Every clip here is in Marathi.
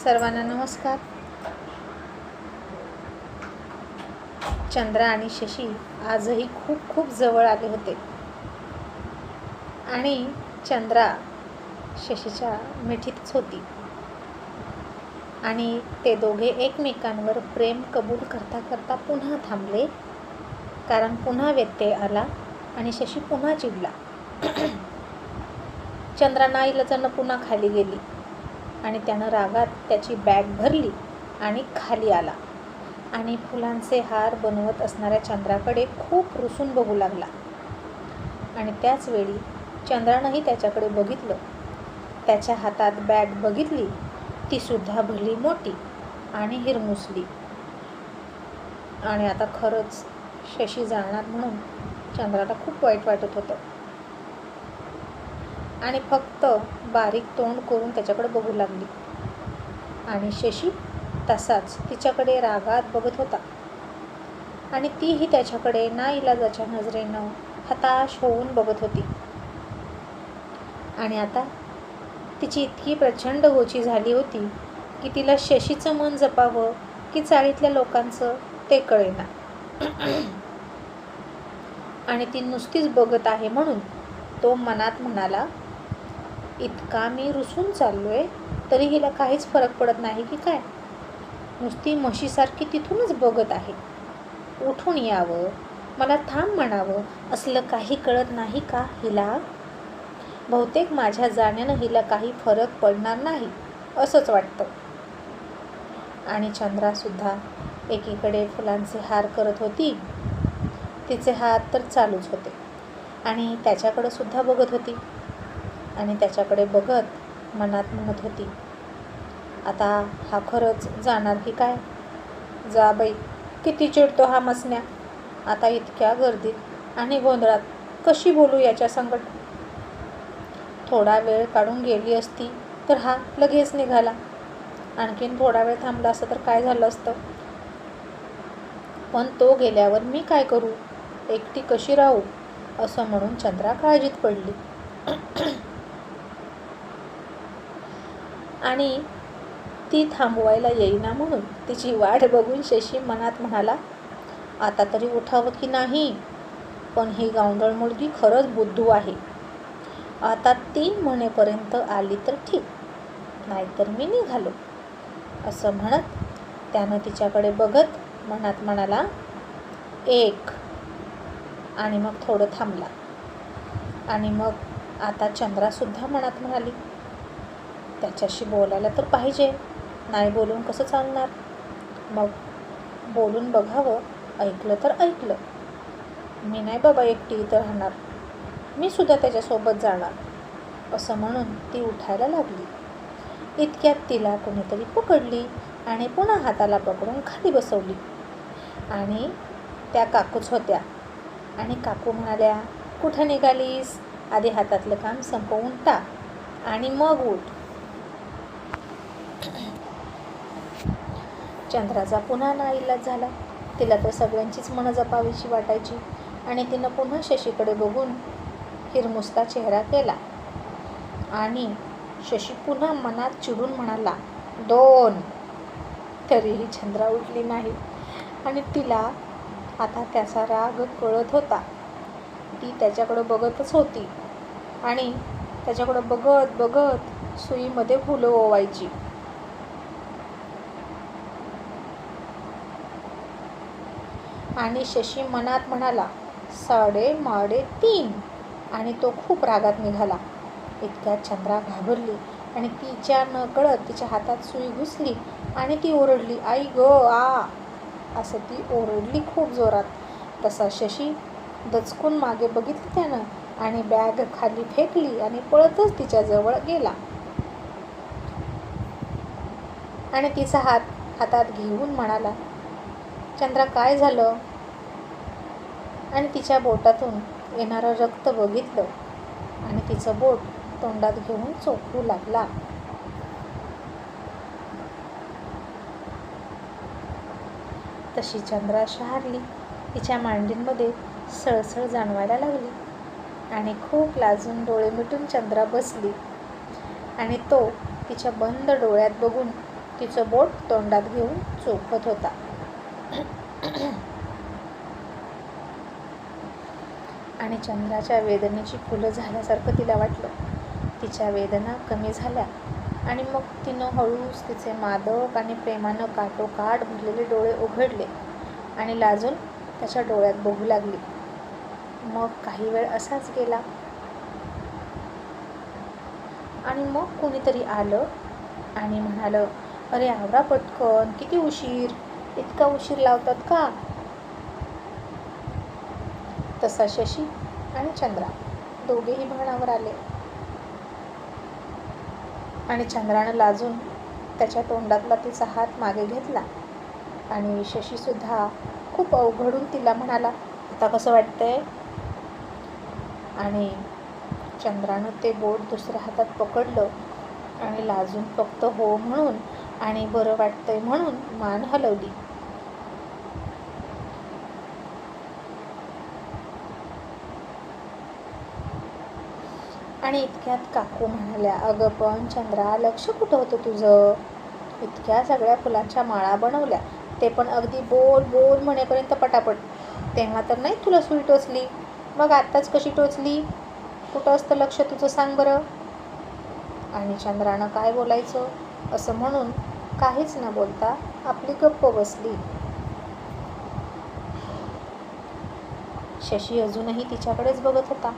सर्वांना नमस्कार. चंद्रा आणि शशी आजही खूप खूप जवळ आले होते आणि चंद्रा शशीच्या मिठीतच होती आणि ते दोघे एकमेकांवर प्रेम कबूल करता करता पुन्हा थांबले, कारण पुन्हा व्यत्यय आला आणि शशी पुन्हा चिडला. चंद्रा नाईलाजानं पुन्हा खाली गेली आणि त्यानं रागात त्याची बॅग भरली आणि खाली आला आणि फुलांचे हार बनवत असणाऱ्या चंद्राकडे खूप रुसून बघू लागला. आणि त्याच वेळी चंद्रानंही त्याच्याकडे बघितलं. त्याच्या हातात बॅग बघितली, ती सुद्धा भली मोठी आणि हिरमुसली. आणि आता खरंच शशी जाणार म्हणून चंद्राला खूप वाईट वाटत होतं आणि फक्त बारीक तोंड करून त्याच्याकडे बघू लागली. आणि शशी तसाच तिच्याकडे रागात बघत होता आणि तीही त्याच्याकडे नाईलाजाच्या नजरेनं हताश होऊन बघत होती. आणि आता तिची इतकी प्रचंड गोची झाली होती की तिला शशीचं मन जपावं की चाळीतल्या लोकांचं ते कळेना. आणि ती नुसतीच बघत आहे म्हणून तो मनात म्हणाला, इतका मी रुसून चाललोय तरी हिला काहीच फरक पडत नाही की काय? नुसती म्हशीसारखी तिथूनच बघत आहे. उठून यावं, मला थांब म्हणावं, असलं काही कळत नाही का हिला? बहुतेक माझ्या जाण्यानं हिला काही फरक पडणार नाही असंच वाटतं. आणि चंद्रासुद्धा एकीकडे फुलांचे हार करत होती, तिचे हात तर चालूच होते आणि त्याच्याकडं सुद्धा बघत होती आणि त्याच्याकडे बघत मनात म्हणत होती, आता हा खरंच जाणार की काय? जा बाई, किती चिडतो हा मसण्या. आता इतक्या गर्दीत आणि गोंधळात कशी बोलू याच्या संगत? थोडा वेळ काढून गेली असती तर हा लगेच निघाला. आणखीन थोडा वेळ थांबला असतं तर काय झालं असतं? पण तो गेल्यावर मी काय करू? एकटी कशी राहू? असं म्हणून चंद्रा काळजीत पडली. आणि ती थांबवायला येईना म्हणून तिची वाट बघून शशी मनात म्हणाला, आता तरी उठावं की नाही? पण ही गावंढळ मुलगी खरंच बुद्धू आहे. आता ती म्हणेपर्यंत आली तर ठीक, नाहीतर मी निघालो. असं म्हणत त्यानं तिच्याकडे बघत मनात म्हणाला, एक. आणि मग थोडं थांबला. आणि मग आता चंद्रासुद्धा मनात म्हणाली, त्याच्याशी बोलायला तर पाहिजे, नाही बोलून कसं चालणार? मग बोलून बघावं, ऐकलं तर ऐकलं. मी नाही बाबा एकटी इथं राहणार, मी सुद्धा त्याच्यासोबत जाणार. असं म्हणून ती उठायला लागली. इतक्यात तिला कोणीतरी पकडली आणि पुन्हा हाताला पकडून खाली बसवली. आणि त्या काकूच होत्या. आणि काकू म्हणाल्या, कुठं निघालीस? आधी हातातलं काम संपवून टाक आणि मग उठ. चंद्राचा पुन्हा नाईलाज झाला. तिला तर सगळ्यांचीच मनं जपावीशी वाटायची आणि तिनं पुन्हा शशीकडे बघून हिरमुसता चेहरा केला. आणि शशी पुन्हा मनात चिडून म्हणाला, 2. तरीही चंद्रा उठली नाही आणि तिला आता त्याचा राग कळत होता. ती त्याच्याकडं बघतच होती आणि त्याच्याकडं बघत बघत सुईमध्ये फुलं ओवायची. आणि शशी मनात म्हणाला, 3.5. आणि तो खूप रागात निघाला. इतक्यात चंद्रा घाबरली आणि तिच्या न कळत तिच्या हातात सुई घुसली आणि ती ओरडली, आई ग आ. असं ती ओरडली खूप जोरात. तसा शशी दचकून मागे बघितलं त्यानं आणि बॅग खाली फेकली आणि पळतच तिच्याजवळ गेला आणि तिचा हात हातात घेऊन म्हणाला, चंद्रा काय झालं? आणि तिच्या बोटातून येणारं रक्त बघितलं आणि तिचं बोट तोंडात घेऊन चोखू लागला. तशी चंद्रा शहारली. तिच्या मांडींमध्ये सळसळ जाणवायला लागली आणि खूप लाजून डोळे मिटून चंद्रा बसली आणि तो तिच्या बंद डोळ्यात बघून तिचं बोट तोंडात घेऊन चोखत होता. आणि चंद्राच्या वेदनेची फुलं झाल्यासारखं तिला वाटलं. तिच्या वेदना कमी झाल्या आणि मग तिनं हळूच तिचे मादक आणि प्रेमानं काठोकाठ भरलेले डोळे उघडले आणि लाजून त्याच्या डोळ्यात बघू लागली. मग काही वेळ असाच गेला आणि मग कुणीतरी आलं आणि म्हणालं, अरे आवरा पटकन, किती उशीर, इतका उशीर लावतात का? तसा शशी आणि चंद्रा दोघेही भानावर आले आणि चंद्रानं लाजून त्याच्या तोंडातला तिचा हात मागे घेतला आणि शशीसुद्धा खूप अवघडून तिला म्हणाला, आता कसं वाटतंय? आणि चंद्रानं ते बोट दुसऱ्या हातात पकडलं आणि लाजून फक्त हो म्हणून आणि बरं वाटतंय म्हणून मान हलवली. आणि इतक्यात काकू म्हणाल्या, अगं पण चंद्रा, लक्ष कुठं होतं तुझं? इतक्या सगळ्या फुलांच्या माळा बनवल्या, ते पण अगदी बोल बोल म्हणेपर्यंत पटापट. तेव्हा तर नाही तुला सुई टोचली, मग आत्ताच कशी टोचली? कुठं असतं लक्ष तुझं, सांग बरं? आणि चंद्रानं काय बोलायचं असं म्हणून काहीच न बोलता आपली गप्प बसली. शशी अजूनही तिच्याकडेच बघत होता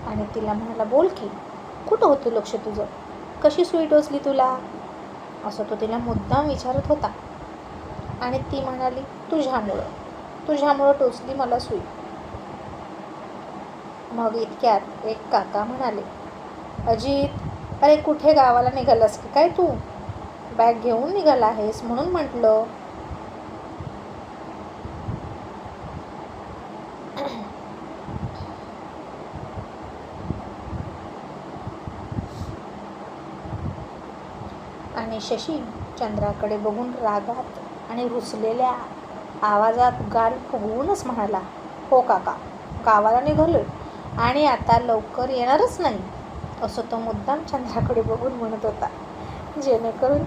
आणि तिला म्हणाला, बोल की, कुठं होतं लक्ष तुझं? कशी सुई टोचली तुला? असं तो तिला मुद्दाम विचारत होता. आणि ती म्हणाली, तुझ्यामुळं टोचली मला सुई. मग इतक्यात एक काका म्हणाले, अजित, अरे कुठे गावाला निघालास की काय तू? बॅग घेऊन निघाला आहेस म्हणून म्हटलं. आणि शशी चंद्राकडे बघून रागात आणि रुसलेल्या आवाजात गाल फुगवूनच म्हणाला, हो काका, गावाला निघालोय आणि आता लवकर येणारच नाही, असं तो मुद्दाम चंद्राकडे बघून म्हणत होता, जेणेकरून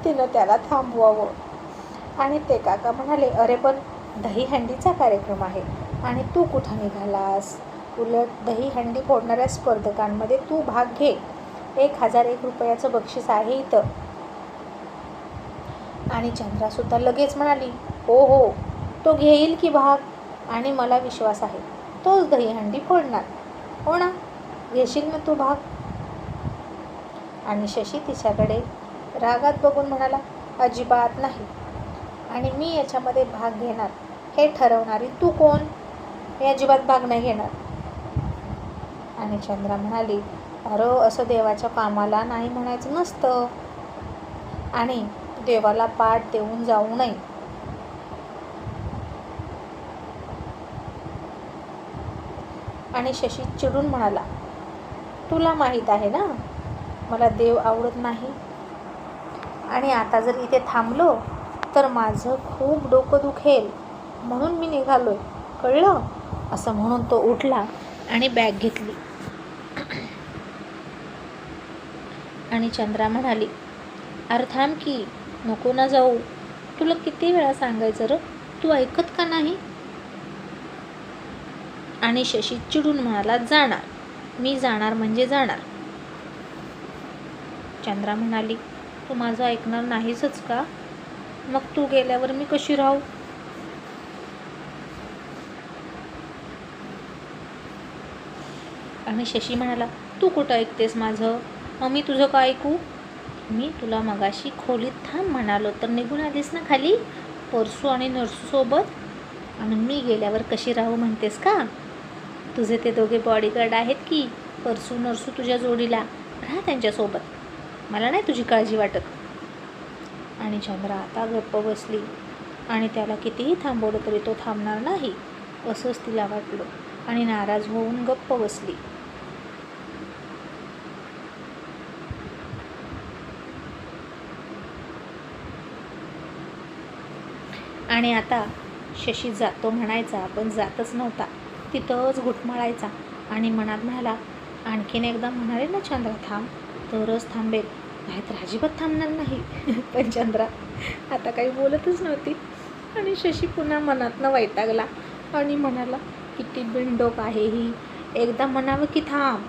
तिनं त्याला थांबवावं. आणि ते काका म्हणाले, अरे पण दहीहंडीचा कार्यक्रम आहे आणि तू कुठं निघालास? उलट दहीहंडी फोडणाऱ्या स्पर्धकांमध्ये तू भाग घे, 1001 रुपयाचं बक्षीस आहे इथं. आणि चंद्रासुद्धा लगेच म्हणाली, हो, तो घेईल की भाग, आणि मला विश्वास आहे तोच दहीहंडी फोडणार. हो ना, घेशील ना तू भाग? आणि शशी तिच्याकडे रागात बघून म्हणाला, अजिबात नाही, आणि मी याच्यामध्ये भाग घेणार हे ठरवणारी तू कोण? मी अजिबात भाग नाही घेणार. आणि चंद्रा म्हणाली, अरे असं देवाच्या कामाला नाही म्हणायचं नसतं आणि देवाला पाठ देऊन जाऊ नये. आणि शशी चिडून म्हणाला, तुला माहीत आहे ना मला देव आवडत नाही, आणि आता जर इथे थांबलो तर माझं खूप डोकं दुखेल, म्हणून मी निघालोय, कळलं? असं म्हणून तो उठला आणि बॅग घेतली. आणि चंद्रा म्हणाली, अरे थांब की, नको ना जाऊ, तुला किती वेळा सांगायचं र, तू ऐकत का नाही? आणि शशी चिडून म्हणाला, जाणार, मी जाणार म्हणजे जाणार. चंद्रा म्हणाली, तू माझं ऐकणार नाहीसच का? मग तू गेल्यावर मी कशी राहू? आणि शशी म्हणाला, तू कुठं ऐकतेस माझं? मग मी तुझं का ऐकू? मी तुला मगाशी खोलीत थांब म्हणालो तर निघून आलीस ना खाली परसू आणि नर्सूसोबत, आणि मी गेल्यावर कशी राहू म्हणतेस का? तुझे ते दोघे बॉडीगार्ड आहेत की परसू नर्सू तुझ्या जोडीला, राहा त्यांच्यासोबत, मला नाही तुझी काळजी वाटत. आणि चंद्रा आता गप्प बसली आणि त्याला कितीही थांबवलं तरी तो थांबणार नाही असंच तिला वाटलं आणि नाराज होऊन गप्प बसली. आणि आता शशी जातो म्हणायचा पण जातच नव्हता, तिथंच घुटमळायचा आणि मनात म्हणाला, आणखीन एकदा म्हणाले ना चंद्रा थांब तरच थांबेल, नाहीतर अजिबात थांबणार नाही. पण चंद्रा आता काही बोलतच नव्हती. आणि शशी पुन्हा मनातनं वैतागला आणि म्हणाला, किती बिनडोक आहे ही, एकदा म्हणावं की थांब.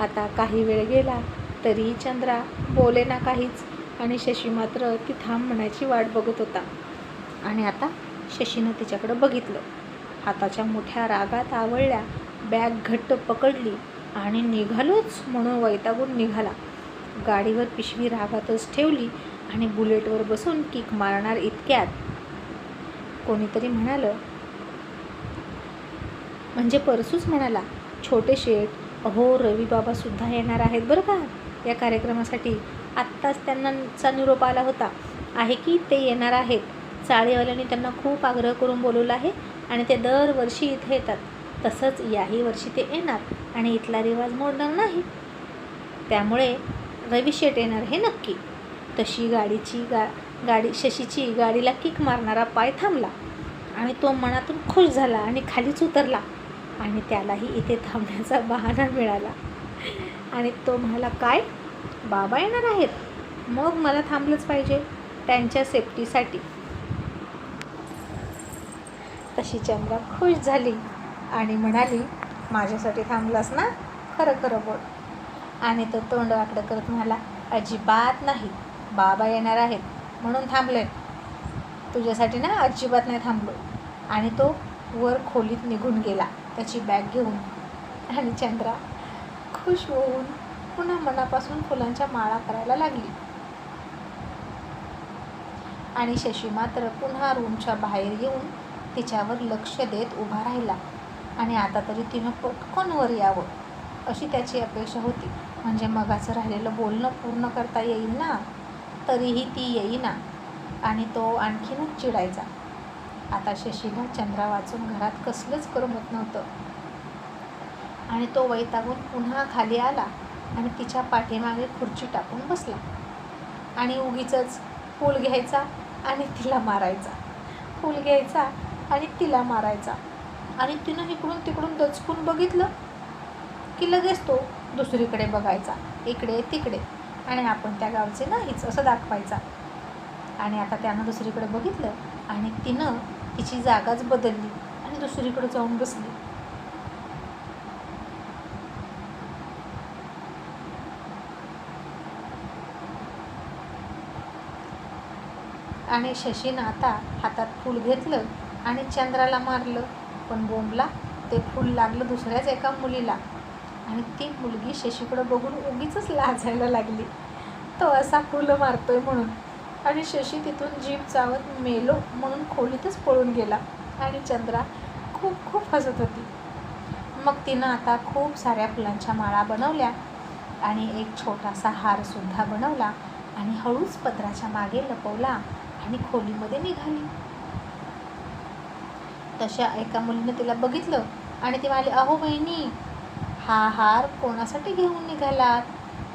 आता काही वेळ गेला तरी चंद्रा बोले ना काहीच. आणि शशी मात्र ती थांब म्हणायची वाट बघत होता. आणि आता शशीनं तिच्याकडं बघितलं. हाताच्या मोठ्या रागात आवळल्या, बॅग घट्ट पकडली आणि निघालोच म्हणून वैतागून निघाला. गाडीवर पिशवी रागातच ठेवली आणि बुलेटवर बसून किक मारणार इतक्यात कोणीतरी म्हणालं, म्हणजे परसूच म्हणाला, छोटे शेठ, अहो रवी बाबासुद्धा येणार आहेत बरं का या कार्यक्रमासाठी. आत्ताच त्यांनाचा निरोप आला होता आहे की ते येणार आहेत. चाळीवाल्यांनी त्यांना खूप आग्रह करून बोलवलं आहे आणि ते दरवर्षी इथे येतात. तसंच याही वर्षी ते येणार आणि इथला रिवाज मोडणार नाही. त्यामुळे रवी शेठ येणार हे नक्की. तशी गाडी शशीची गाडीला किक मारणारा पाय थांबला आणि तो मनातून खुश झाला आणि खालीच उतरला. आणि त्यालाही इथे थांबण्याचा बहाणा मिळाला. आणि तो म्हणाला, काय बाबा येणार आहेत, मग मला थांबलंच पाहिजे त्यांच्या सेफ्टीसाठी. तशी चंद्रा खुश झाली आणि म्हणाली, माझ्यासाठी थांबलास ना, खरं खरं बोल. आणि तो तोंड वाकडं करत म्हणाला, अजिबात नाही, बाबा येणार आहेत म्हणून थांबलोय, तुझ्यासाठी ना अजिबात नाही थांबलो. आणि तो वर खोलीत निघून गेला त्याची बॅग घेऊन. आणि चंद्रा खुश होऊन पुन्हा मनापासून फुलांच्या माळा करायला लागली. आणि शशी मात्र पुन्हा रूमच्या बाहेर येऊन तिच्यावर लक्ष देत उभा राहिला. आणि आता तरी तिनं पटकन वर यावं अशी त्याची अपेक्षा होती, म्हणजे मगाचं राहिलेलं बोलणं पूर्ण करता येईल ना. तरीही ती येईना आणि तो आणखीनच चिडायचा. आता शशीला चंद्रा वाचून घरात कसलंच करमत नव्हतं. आणि तो वैतागून पुन्हा खाली आला आणि तिच्या पाठीमागे खुर्ची टाकून बसला. आणि उगीचच फूल घ्यायचा आणि तिला मारायचा, फूल घ्यायचा आणि तिला मारायचा. आणि तिनं इकडून तिकडून दचकून बघितलं की लगेच तो दुसरीकडे बघायचा, इकडे तिकडे, आणि आपण त्या गावचे नाहीच असं दाखवायचा. आणि आता त्यानं दुसरीकडे बघितलं आणि तिनं तिची जागाच बदलली आणि दुसरीकडे जाऊन बसली. आणि शशीनं आता हातात फूल घेतलं आणि चंद्राला मारलं, पण बोंबला ते फूल लागलं दुसऱ्याच एका मुलीला. आणि ती मुलगी शशीकडं बघून उगीचच लाजायला लागली, तो असा फुलं मारतोय म्हणून. आणि शशी तिथून जीभ चावत मेलो म्हणून खोलीतच पळून गेला. आणि चंद्रा खूप खूप हसत होती. मग तिनं आता खूप साऱ्या फुलांच्या माळा बनवल्या आणि एक छोटासा हारसुद्धा बनवला आणि हळूच पदराच्या मागे लपवला आणि खोलीमध्ये निघाली. तशा एका मुलीनं तिला बघितलं आणि ती म्हणाली, अहो बहिणी, हा हार कोणासाठी घेऊन निघालात,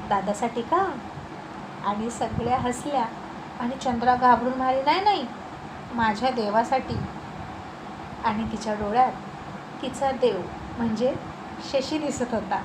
दादासाठी का? आणि सगळ्या हसल्या. आणि चंद्रा घाबरून म्हणाली, नाही नाही, माझ्या देवासाठी. आणि तिच्या डोळ्यात तिचा देव म्हणजे शशी दिसत होता.